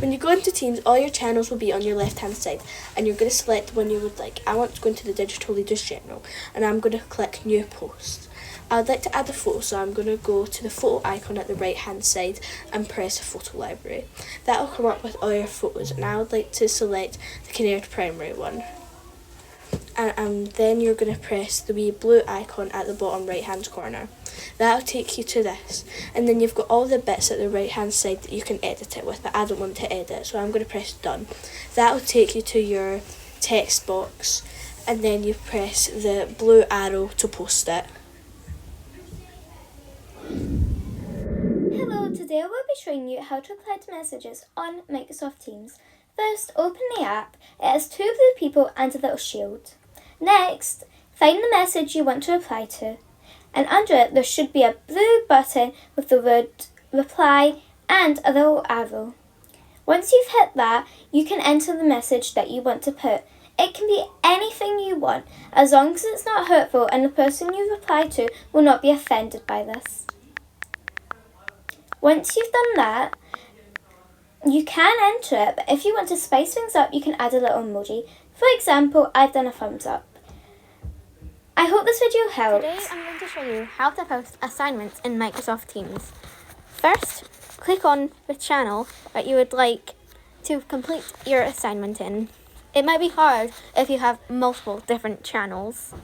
When you go into Teams, all your channels will be on your left hand side, and you're going to select the one you would like. I want to go into the Digital Leaders channel, and I'm going to click New Post. I would like to add a photo, so I'm going to go to the photo icon at the right hand side and press Photo Library. That will come up with all your photos, and I would like to select the Kinnaird Primary one. And then you're going to press the wee blue icon at the bottom right hand corner. That'll take you to this, and then you've got all the bits at the right hand side that you can edit it with, but I don't want to edit, so I'm going to press done. That'll take you to your text box, and then you press the blue arrow to post it. Hello, today I will be showing you how to reply to messages on Microsoft Teams. First, open the app. It has two blue people and a little shield. Next, find the message you want to reply to, and under it there should be a blue button with the word reply and a little arrow. Once you've hit that, you can enter the message that you want to put. It can be anything you want, as long as it's not hurtful and the person you reply to will not be offended by this. Once you've done that, you can enter it, but if you want to spice things up, you can add a little emoji. For example, I've done a thumbs up. I hope this video helps. Today I'm going to show you how to post assignments in Microsoft Teams. First, click on the channel that you would like to complete your assignment in. It might be hard if you have multiple different channels.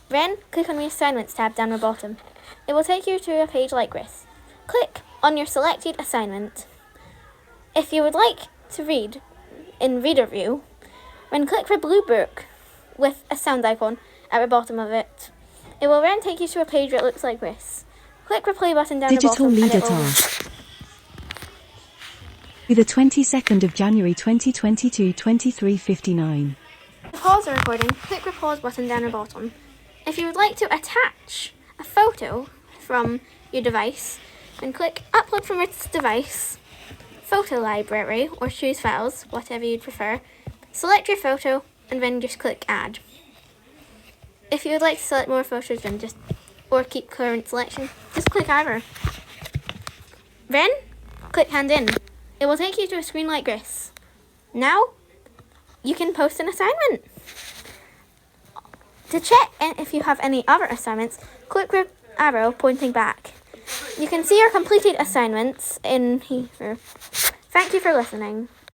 Then, click on the Assignments tab down the bottom. It will take you to a page like this. Click on your selected assignment. If you would like to read in Reader View, then click the blue book with a sound icon at the bottom of it. It will then take you to a page that looks like this. Click the play button down the bottom. Digital Leader task. Be the 22nd of January 2022, 23:59. To pause the recording, click the pause button down the bottom. If you would like to attach a photo from your device, then click Upload from this device, Photo Library, or choose Files, whatever you'd prefer. Select your photo, and then just click Add. If you would like to select more photos, then or keep current selection, just click either. Then, click Hand In. It will take you to a screen like this. Now, you can post an assignment. To check if you have any other assignments, click the arrow pointing back. You can see your completed assignments in here. Thank you for listening.